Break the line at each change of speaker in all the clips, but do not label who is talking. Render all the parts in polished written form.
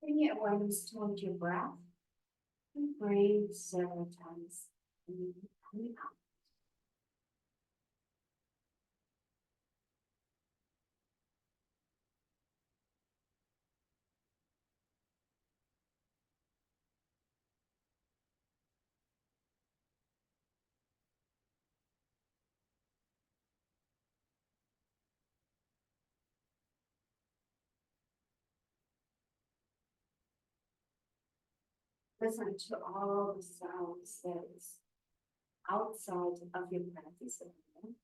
Bring your awareness toward your breath and breathe several times. In and out. Listen to all the sounds that is outside of your practice area.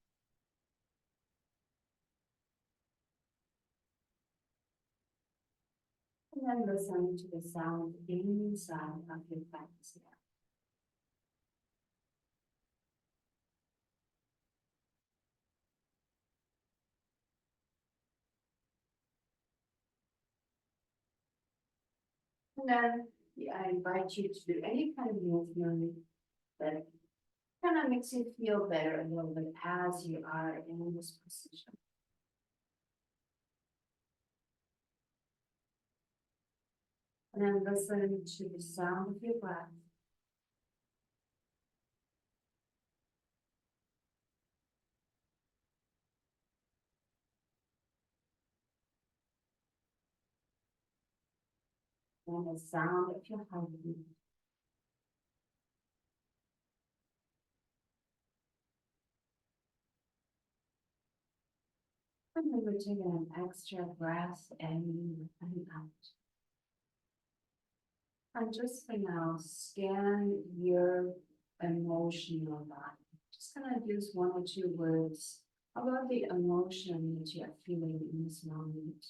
And then listen to the sound inside of your practice area. And then I invite you to do any kind of movement that kind of makes you feel better a little bit as you are in this position. And then listen to the sound of your breath. And the sound of your heartbeat. And then we're taking an extra breath in and out. And just for now, scan your emotional body. Just gonna use one or two words about the emotion that you are feeling in this moment.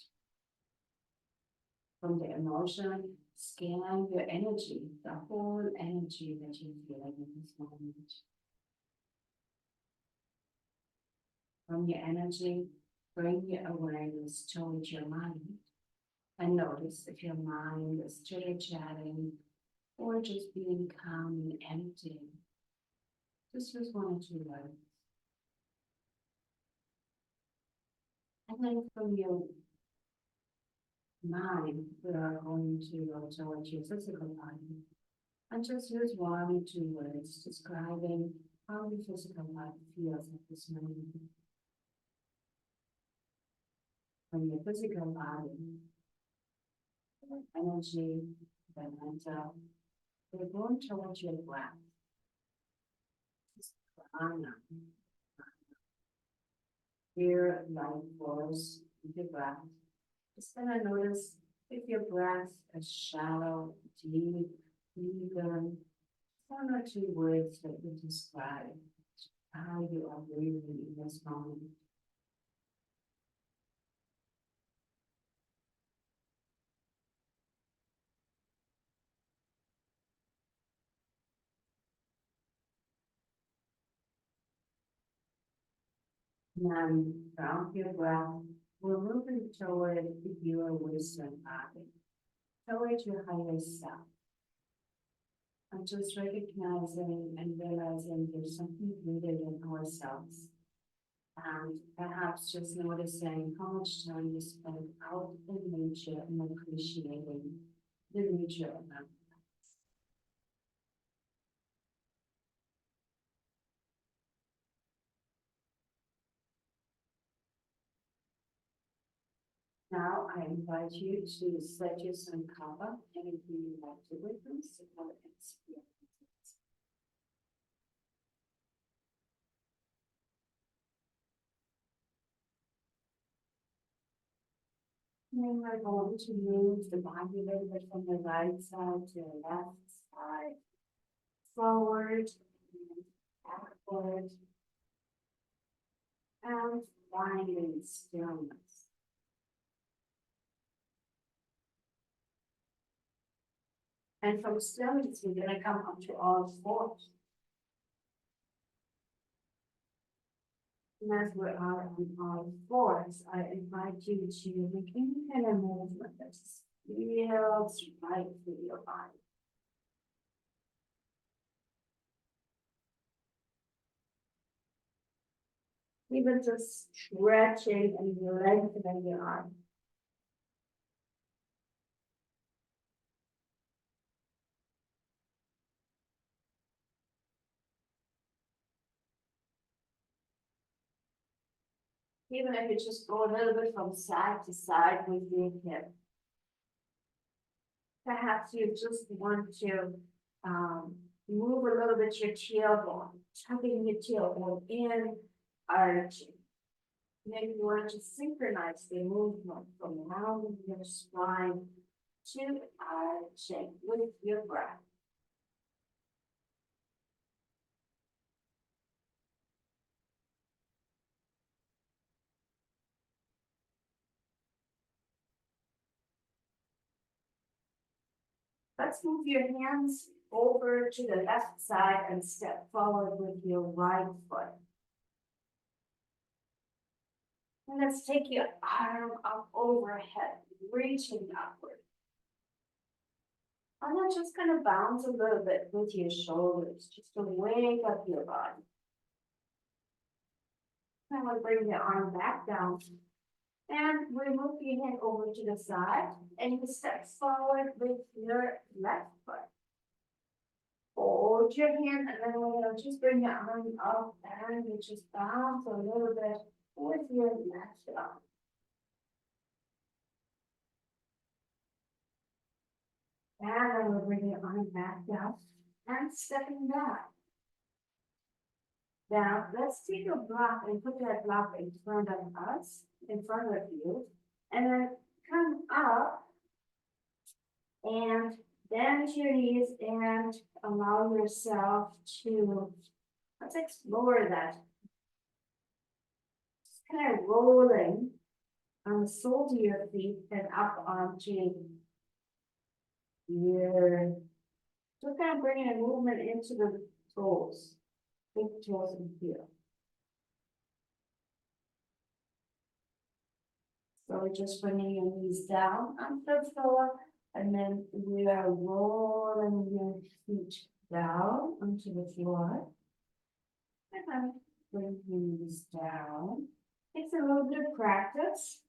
From the emotion, scan your energy, the whole energy that you're feeling in this moment. From your energy, bring your awareness towards your mind. And notice if your mind is chitter-chatting or just being calm and empty. Just use one or two words. And then from your mind, we are going to go towards your physical body. And just use one or two words describing how your physical body feels at this moment. From your physical body, energy, the mental, we're going towards your breath. Prana. Hear life force with your breath. Just gonna notice if your breath is shallow, deep, even one or two words that you describe how you are breathing in this moment. And from your breath, we're moving toward your wisdom body, toward your higher self. And just recognizing and realizing there's something rooted in ourselves. And perhaps just noticing how much time you spend out in nature and appreciating the nature of that. Now I invite you to set your sun cover, anything you like to witness or experience. Then we're going to move the body a little bit from the right side to the left side, forward, and backward, and finding stillness. And from stillness, we're going to come up to all fours. And as we are on all fours, I invite you to make any kind of movement that feels right through your body. Even just stretching and lengthening your arm. Even if you just go a little bit from side to side with your hip. Perhaps you just want to move a little bit your tailbone, tucking your tailbone in, arching. Maybe you want to synchronize the movement from rounding your spine to arching with your breath. Let's move your hands over to the left side and step forward with your right foot. And let's take your arm up overhead, reaching upward. And then just kind of bounce a little bit with your shoulders, just to wake up your body. And we'll bring the arm back down. And we move your hand over to the side, and you step forward with your left foot. Hold your hand, and then we're going to just bring your arm up, and you just bounce a little bit with your left arm. And then we'll bring your arm back down, and stepping back. Now, let's take a block and put that block in front of us, in front of you, and then come up and bend your knees and allow yourself to, let's explore that. Just kind of rolling on the soles of your feet and up onto your, just kind of bringing a movement into the toes. Big toes and heel. So we're just bringing your knees down onto the floor, and then we are rolling your feet down onto the floor. And then bring your knees down. It's a little bit of practice.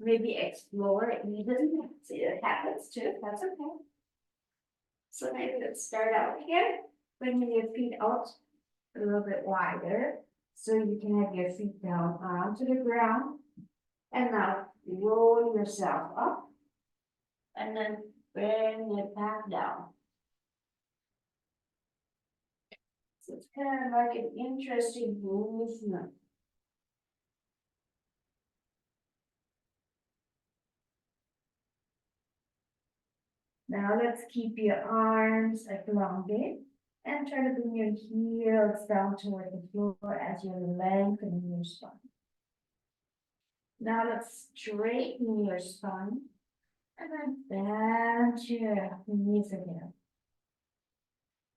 Maybe explore it even. See, it happens too. That's okay. So maybe let's start out here, bringing your feet out a little bit wider, so you can have your feet down onto the ground. And now roll yourself up, and then bring it back down. So it's kind of like an interesting movement. Now let's keep your arms elongated and try to bring your heels down toward the floor as you're lengthening your spine. Now let's straighten your spine and then bend your knees again.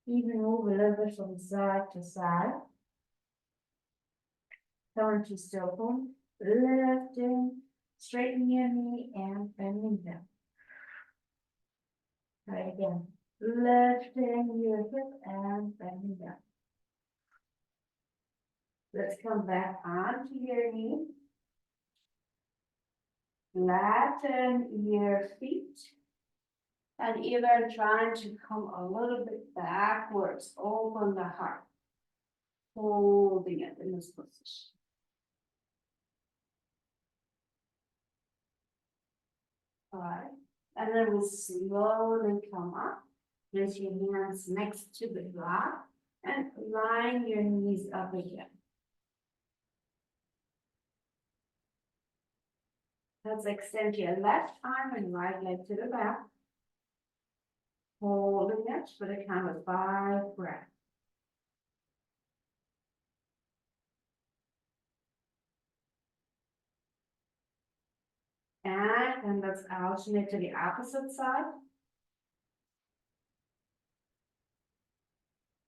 Even move a little bit from side to side. Come to still hold, lifting, straighten your knee and bending down. Try again. Lifting your hip and bending down. Let's come back onto your knee. Flatten your feet. And even trying to come a little bit backwards. Open the heart. Holding it in this position. All right. And then we'll slowly come up. Place your hands next to the block and line your knees up again. Let's extend your left arm and right leg to the back. Holding it for the count of 5 breaths. And let's alternate to the opposite side.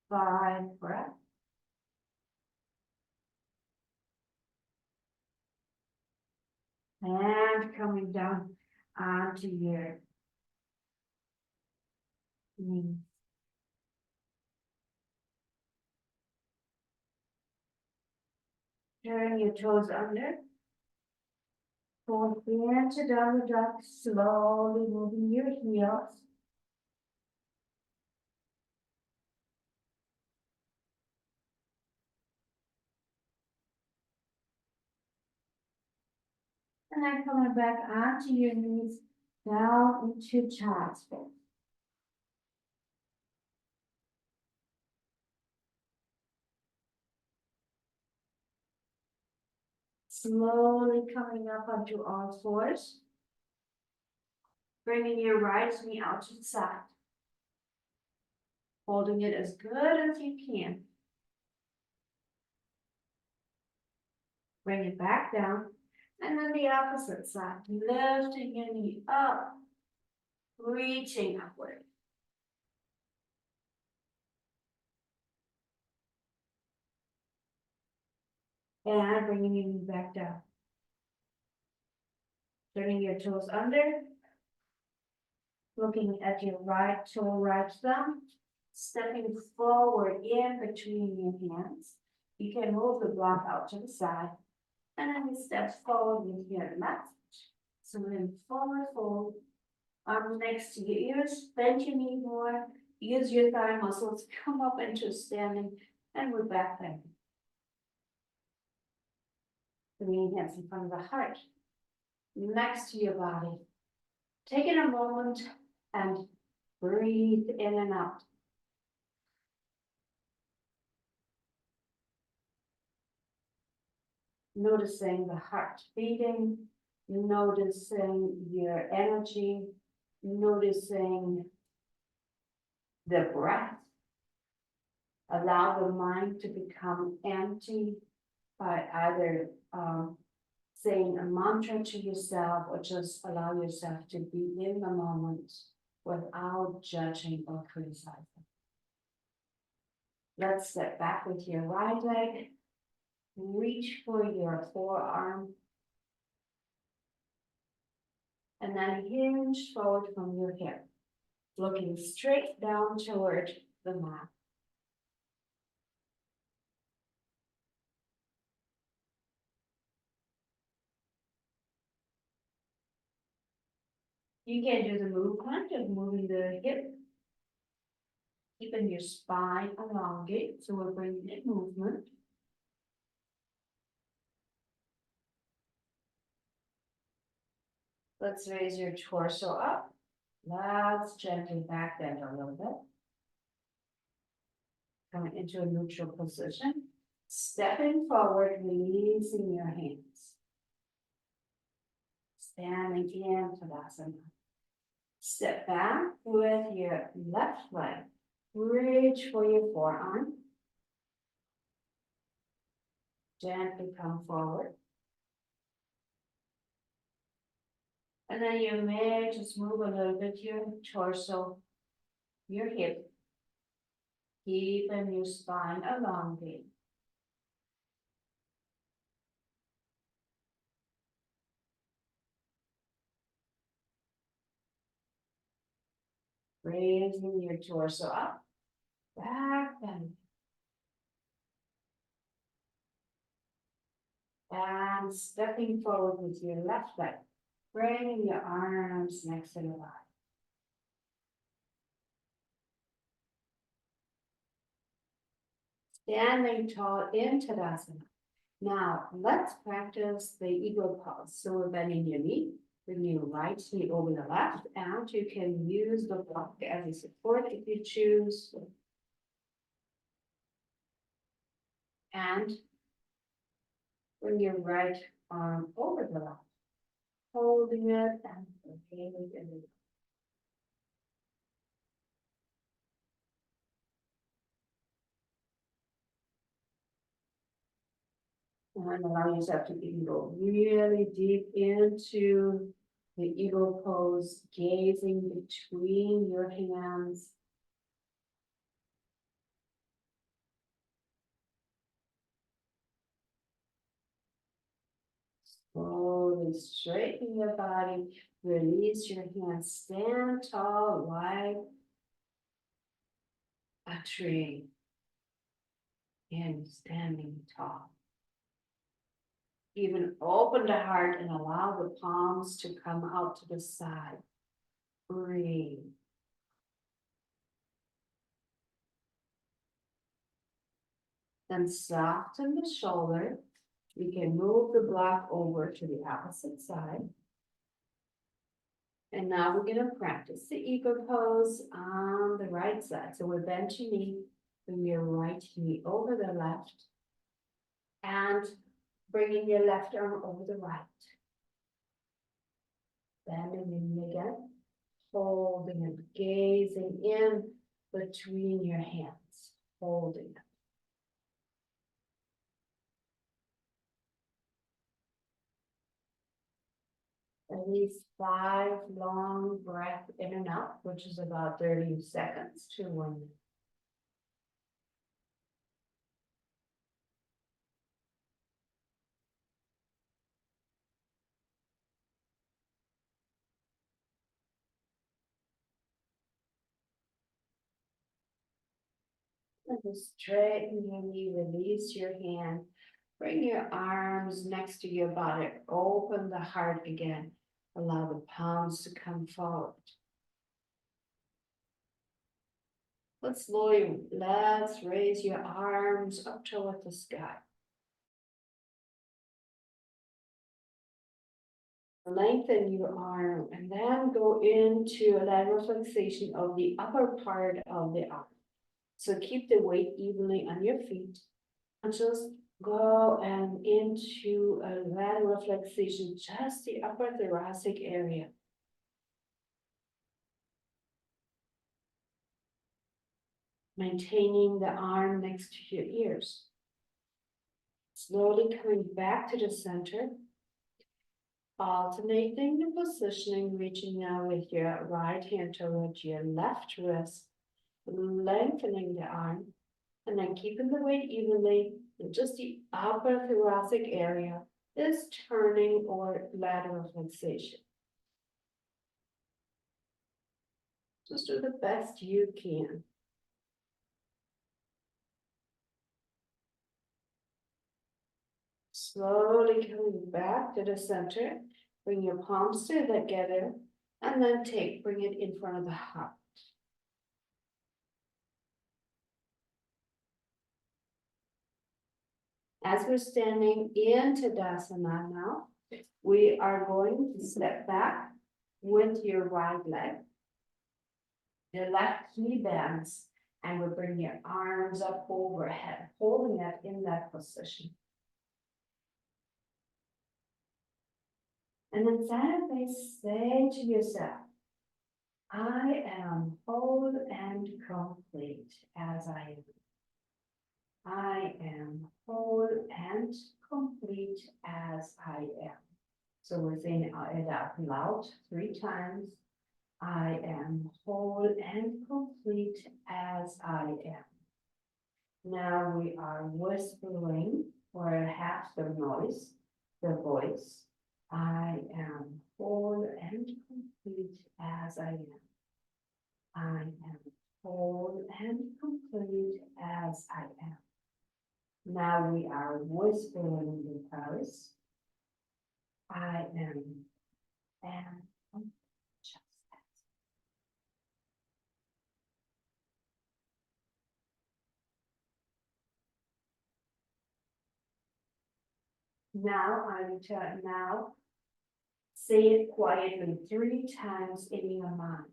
5 breaths. And coming down onto your knees. Turn your toes under. Go into downward dog, slowly moving your heels. And then coming back onto your knees, down into child's pose. Slowly coming up onto all fours. Bringing your right knee out to the side. Holding it as good as you can. Bring it back down. And then the opposite side. Lifting your knee up. Reaching upward. And bringing your knee back down. Turning your toes under. Looking at your right toe, right thumb. Stepping forward in between your hands. You can move the block out to the side. And then you step forward with your left. So then forward fold. Arms next to your ears. Bend your knee more. Use your thigh muscles. Come up into standing. And we're back there. Bringing hands in front of the heart. Next to your body. Taking a moment and breathe in and out. Noticing the heart beating, noticing your energy, noticing the breath. Allow the mind to become empty by either saying a mantra to yourself or just allow yourself to be in the moment without judging or criticizing. Let's step back with your right leg. Reach for your forearm. And then hinge forward from your hip, looking straight down toward the mat. You can do the movement of moving the hip, keeping your spine elongate, so we're bringing in movement. Let's raise your torso up. Let's gently back bend a little bit. Coming into a neutral position. Stepping forward, releasing your hands. Standing in Tadasana. Step back with your left leg. Reach for your forearm. Gently come forward. And then you may just move a little bit your torso, your hip. Keeping your spine elongated. Raising your torso up, back bend. And stepping forward with your left leg. Bringing your arms next to the body. Standing tall in Tadasana. Now, let's practice the eagle pose. So we're bending your knee, bring your right knee over the left, and you can use the block as a support if you choose. And bring your right arm over the left, holding it and rotating it. And allow yourself to even go really deep into the eagle pose, gazing between your hands. Slowly straighten your body, release your hands, stand tall like a tree, and standing tall. Even open the heart and allow the palms to come out to the side. Breathe. Then soften the shoulder, We can move the block over to the opposite side. And now we're gonna practice the eagle pose on the right side. So we're bent your knee, bring your right knee over the left. And bringing your left arm over the right. Bending the knee again, holding it, gazing in between your hands, holding it. At least 5 long breaths in and out, which is about 30 seconds to 1 minute. And just straighten your knee, release your hand. Bring your arms next to your body. Open the heart again. Allow the palms to come forward. Let's raise your arms up toward the sky. Lengthen your arm and then go into a lateral flexation of the upper part of the arm. So keep the weight evenly on your feet and just go and into a lateral flexation, just the upper thoracic area. Maintaining the arm next to your ears. Slowly coming back to the center. Alternating the positioning, reaching now with your right hand towards your left wrist, lengthening the arm, and then keeping the weight evenly in just the upper thoracic area, is turning or lateral flexation. Just do the best you can. Slowly coming back to the center, bring your palms together, and then bring it in front of the heart. As we're standing in Tadasana now, we are going to step back with your right leg. Your left knee bends, and we'll bring your arms up overhead, holding it in that position. And then silently say to yourself, I am whole and complete as I am. I am whole and complete as I am. So we're saying it out loud 3 times. I am whole and complete as I am. Now we are whispering for half the noise, the voice. I am whole and complete as I am. I am whole and complete as I am. Now we are whispering the chorus. I am just as. Now say it quietly 3 times in your mind.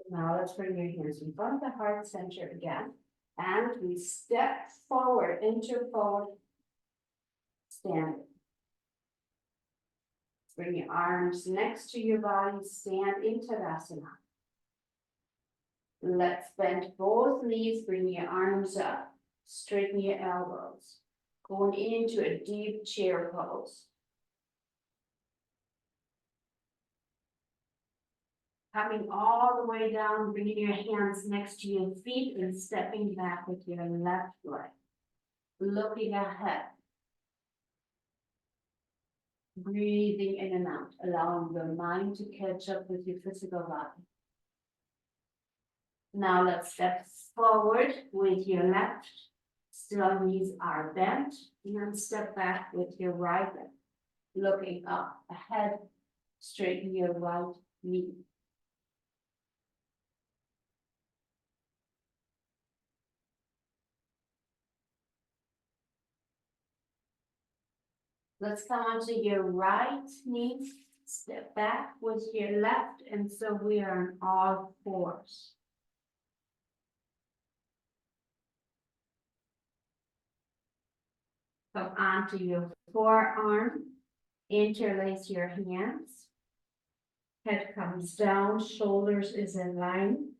Now let's bring your hands in front of the heart center again. And we step forward into forward standing. Bring your arms next to your body, stand in Tadasana. Let's bend both knees, bring your arms up, straighten your elbows. Going into a deep chair pose. Coming all the way down, bringing your hands next to your feet and stepping back with your left leg. Looking ahead. Breathing in and out, allowing the mind to catch up with your physical body. Now let's step forward with your left. Still knees are bent. And then step back with your right leg. Looking up ahead Straighten your right knee. Let's come onto your right knee. Step back with your left, and so we are on all fours. Come onto your forearm. Interlace your hands. Head comes down, shoulders is in line,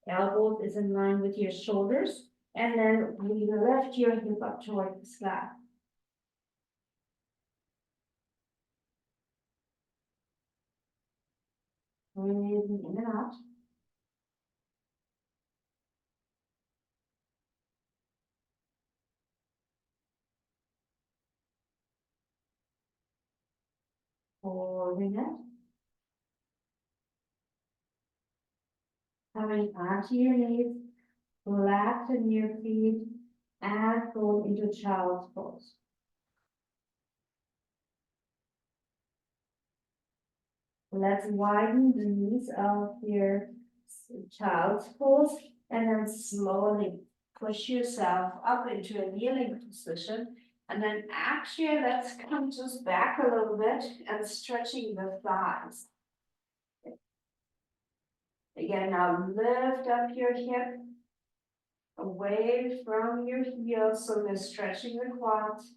elbows is in line with your shoulders, and then we lift your hip up toward the sky. Breathing in and out. Holding it. Coming onto your knees, flatten your feet, and go into child's pose. Let's widen the knees of your child's pose, and then slowly push yourself up into a kneeling position. And then actually, let's come just back a little bit and stretching the thighs. Again, now lift up your hip away from your heels, so we're stretching the quads.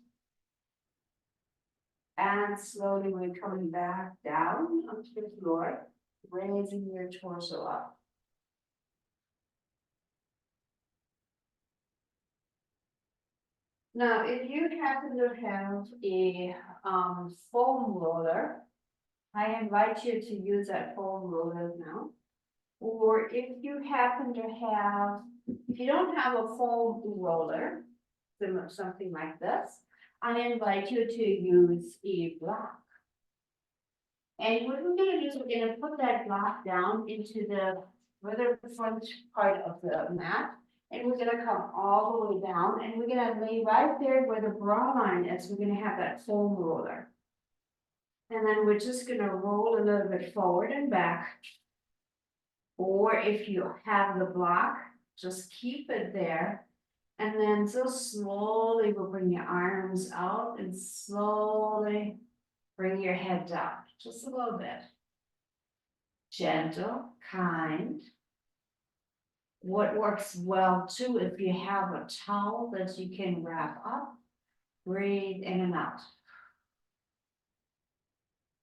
And slowly we're coming back down onto the floor, raising your torso up. Now, if you happen to have a foam roller, I invite you to use that foam roller now. Or if you happen to have, if you don't have a foam roller, something like this, I invite you to use a block. And what we're gonna do is we're gonna put that block down into the front part of the mat. And we're gonna come all the way down, and we're gonna lay right there where the bra line is. We're gonna have that foam roller. And then we're just gonna roll a little bit forward and back. Or if you have the block, just keep it there. And then so slowly we'll bring your arms out and slowly bring your head down, just a little bit. Gentle, kind. What works well too, if you have a towel that you can wrap up, breathe in and out.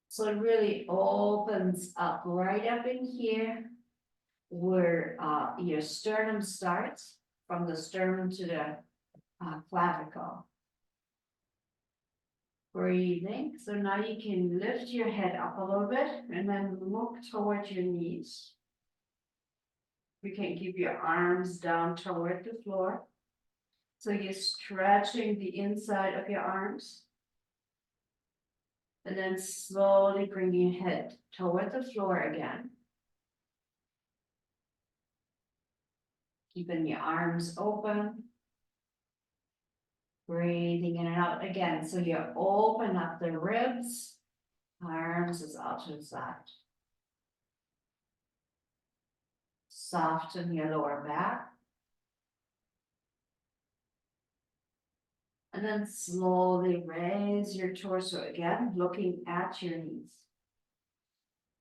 So it really opens up right up in here where your sternum starts, from the sternum to the clavicle. Breathing. So now you can lift your head up a little bit and then look towards your knees. You can keep your arms down toward the floor. So you're stretching the inside of your arms. And then slowly bring your head toward the floor again. Keeping your arms open. Breathing in and out again. So you open up the ribs. Arms is out to the side. Soften your lower back. And then slowly raise your torso again, looking at your knees.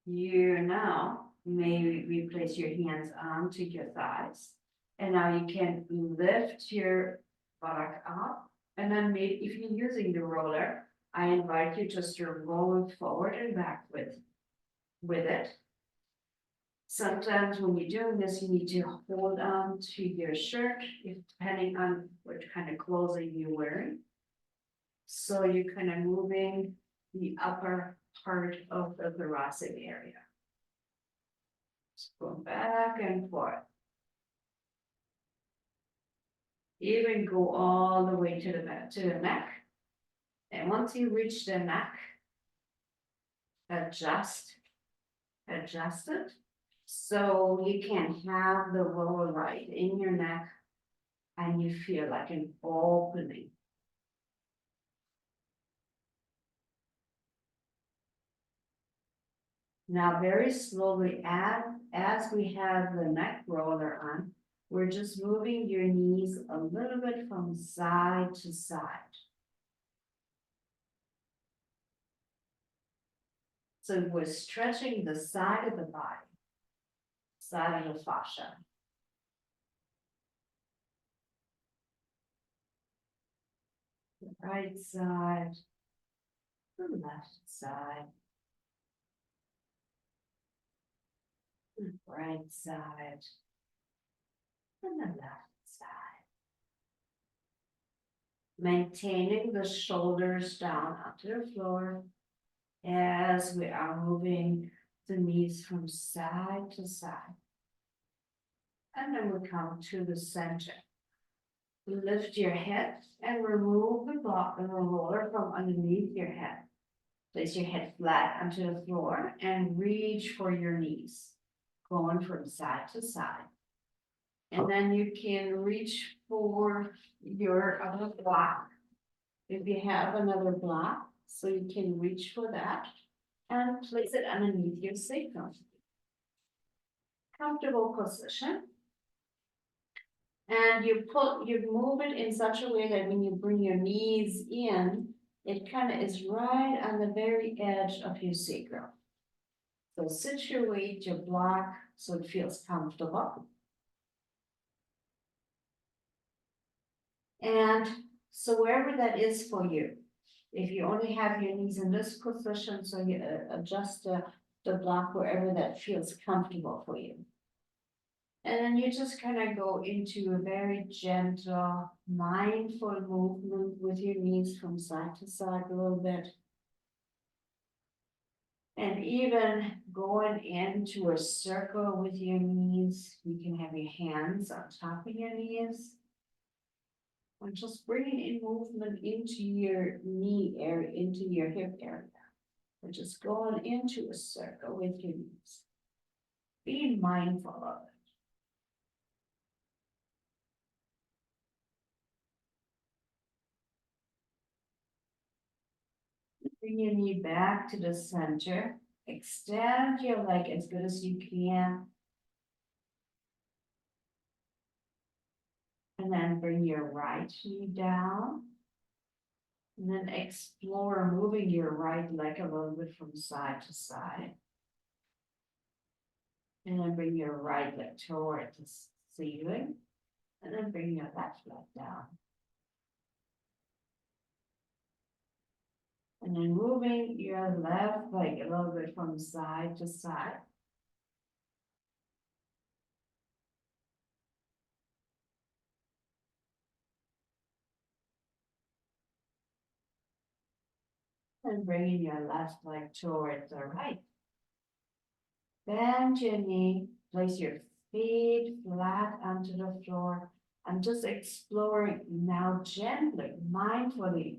You now may replace your hands onto your thighs. And now you can lift your buttock up. And then maybe if you're using the roller, I invite you just to roll it forward and back with it. Sometimes when you're doing this, you need to hold on to your shirt, depending on what kind of clothing you're wearing. So you're kind of moving the upper part of the thoracic area. Just go back and forth. Even go all the way to the neck. And once you reach the neck, adjust it. So you can have the roller right in your neck and you feel like an opening. Now, very slowly, as we have the neck roller on, we're just moving your knees a little bit from side to side. So we're stretching the side of the body, side of the fascia. The right side, the left side, the right side, and the left side. Maintaining the shoulders down onto the floor as we are moving the knees from side to side. And then we come to the center. Lift your head and remove the block and the roller from underneath your head. Place your head flat onto the floor and reach for your knees, going from side to side. And then you can reach for your other block. If you have another block, so you can reach for that and place it underneath your sacrum. Comfortable position. And you move it in such a way that when you bring your knees in, it kind of is right on the very edge of your sacrum. So situate your block so it feels comfortable. And so wherever that is for you, if you only have your knees in this position, so you adjust the block wherever that feels comfortable for you. And then you just kind of go into a very gentle, mindful movement with your knees from side to side a little bit. And even going into a circle with your knees, you can have your hands on top of your knees. And just bringing in movement into your knee area, into your hip area. And just going into a circle with your knees. Being mindful of it. Bring your knee back to the center. Extend your leg as good as you can. And then bring your right knee down. And then explore moving your right leg a little bit from side to side. And then bring your right leg toward the ceiling. And then bring your left leg down. And then moving your left leg a little bit from side to side. And bringing your left leg toward the right. Bend your knee, place your feet flat onto the floor, and just exploring now gently, mindfully,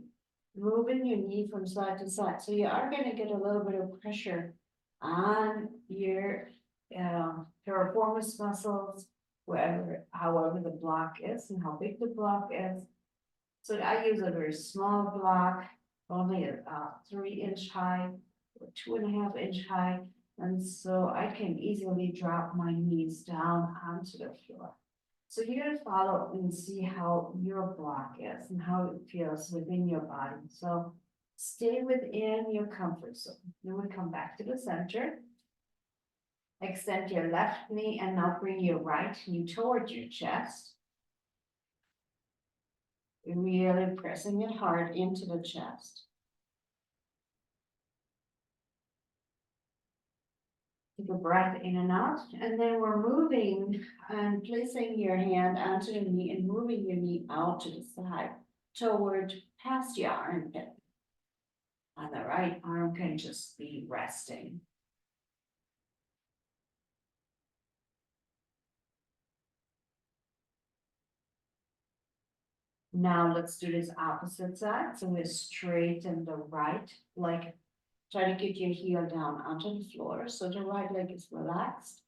moving your knee from side to side. So you are going to get a little bit of pressure on your piriformis muscles, however the block is and how big the block is. So I use a very small block, only a 3-inch high or 2.5-inch high. And so I can easily drop my knees down onto the floor. So you're going to follow and see how your block is and how it feels within your body. So stay within your comfort zone. Then we come back to the center. Extend your left knee and now bring your right knee towards your chest. Really pressing it hard into the chest. Take a breath in and out, and then we're moving and placing your hand onto the knee and moving your knee out to the side toward past your armpit. And the right arm can just be resting. Now let's do this opposite side. So we straighten the right leg. Try to get your heel down onto the floor so the right leg is relaxed.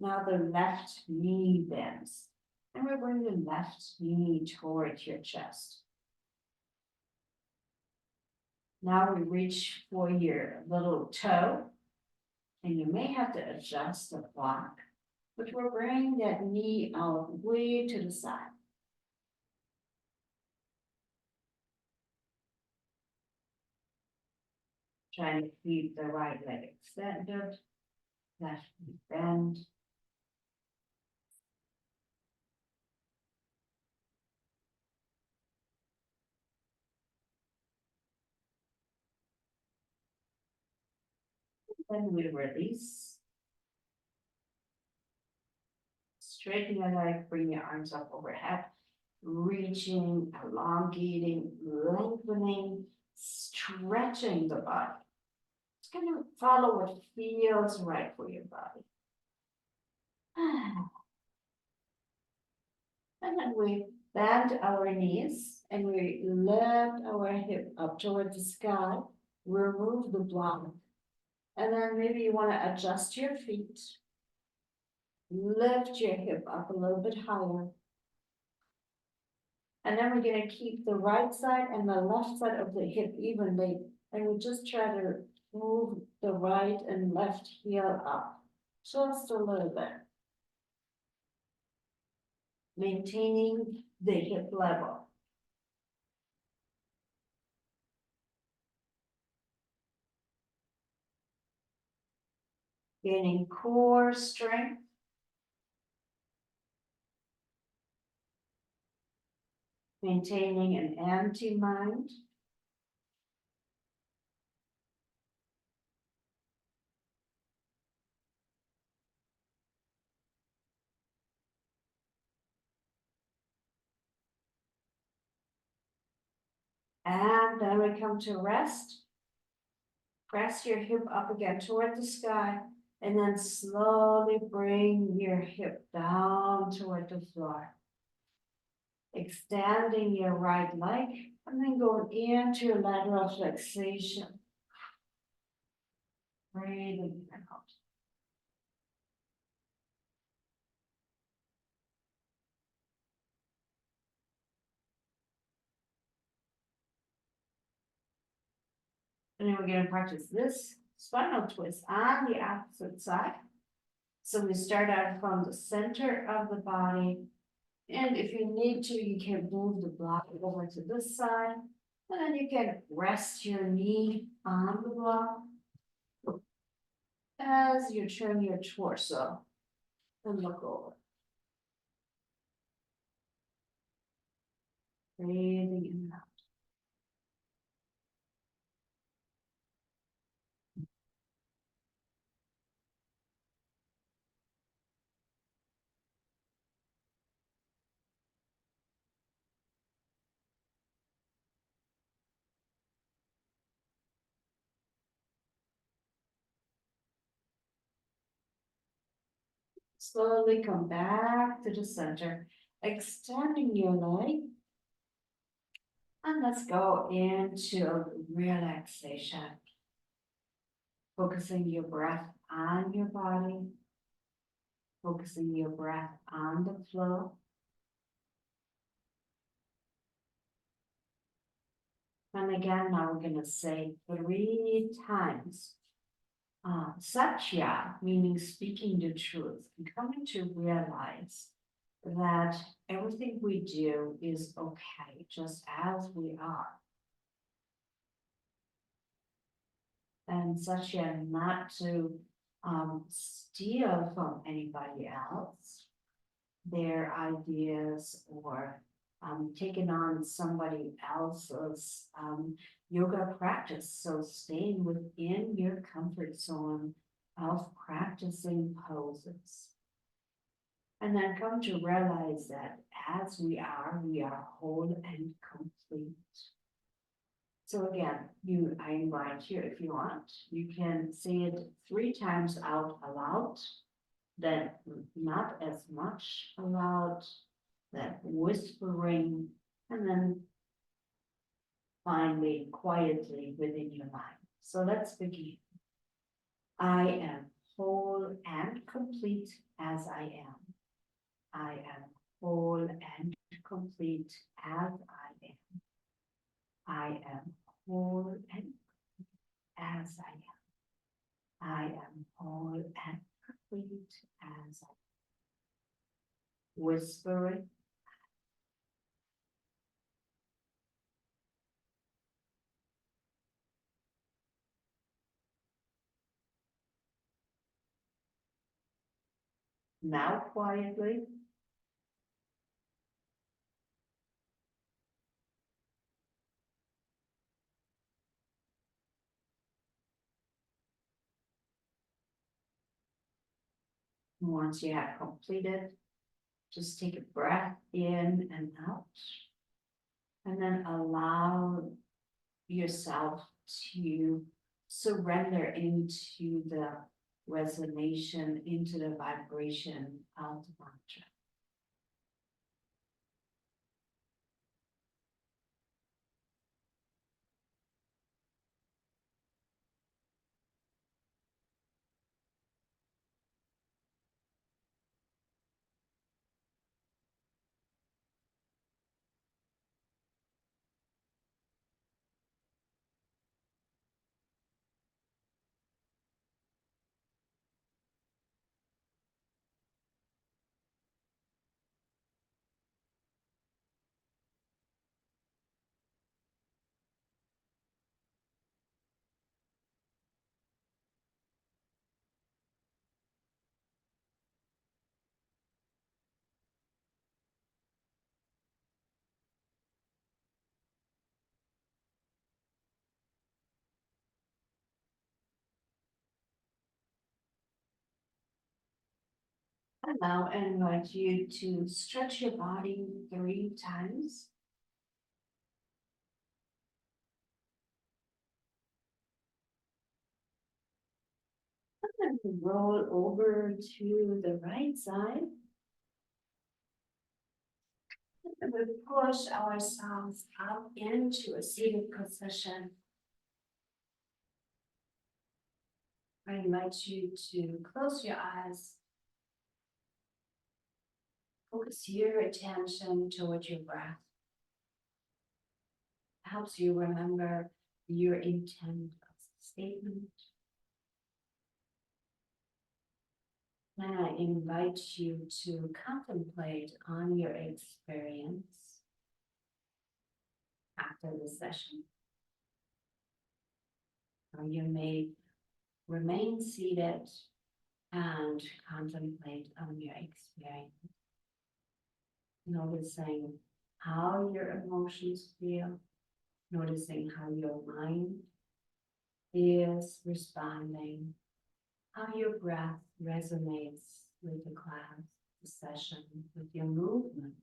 Now the left knee bends. And we bring the left knee towards your chest. Now we reach for your little toe. And you may have to adjust the block, but we're bringing that knee out way to the side. Trying to keep the right leg extended, left knee bend. Then we release. Straighten your leg, bring your arms up overhead, reaching, elongating, lengthening, stretching the body. Just kind of follow what feels right for your body. And then we bend our knees and we lift our hip up towards the sky, remove the block. And then maybe you want to adjust your feet. Lift your hip up a little bit higher. And then we're going to keep the right side and the left side of the hip evenly. And we just try to move the right and left heel up just a little bit. Maintaining the hip level. Gaining core strength. Maintaining an empty mind. And then we come to rest. Press your hip up again toward the sky, and then slowly bring your hip down toward the floor. Extending your right leg, and then going into your lateral flexation. Breathing out. And then we're going to practice this spinal twist on the opposite side. So we start out from the center of the body. And if you need to, you can move the block over to this side. And then you can rest your knee on the block as you turn your torso and look over. Breathing in and out. Slowly come back to the center, extending your leg. And let's go into relaxation. Focusing your breath on your body. Focusing your breath on the flow. And again, now we're going to say 3 times. Satya, meaning speaking the truth, and coming to realize that everything we do is okay, just as we are. And Satya, not to steal from anybody else their ideas or taking on somebody else's yoga practice. So staying within your comfort zone of practicing poses. And then come to realize that as we are whole and complete. So again, I invite you, if you want, you can say it 3 times out aloud, then not as much aloud, that whispering, and then finally quietly within your mind. So let's begin. I am whole and complete as I am. I am whole and complete as I am. I am whole and as I am. I am whole and complete as I whisper it. Now quietly, once you have completed, just take a breath in and out. And then allow yourself to surrender into the resonation, into the vibration of the mantra. And now I invite you to stretch your body 3 times. And roll over to the right side. And we push ourselves up into a seated position. I invite you to close your eyes. Focus your attention toward your breath. Helps you remember your intent of the statement. And I invite you to contemplate on your experience after the session. Or you may remain seated and contemplate on your experience. Noticing how your emotions feel, noticing how your mind is responding, how your breath resonates with the class, the session, with your movement,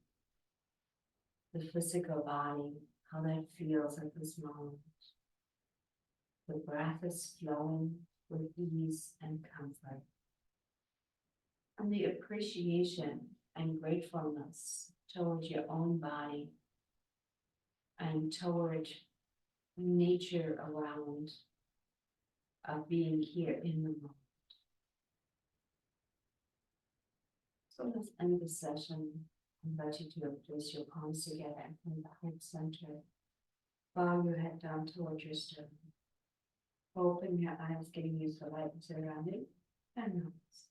the physical body, how that feels at this moment. The breath is flowing with ease and comfort. And the appreciation and gratefulness towards your own body and toward nature around being here in the moment. So let's end the session. I invite you to place your palms together in the heart center. Bow your head down towards your sternum. Open your eyes, getting used to light and surrounding, and namaste.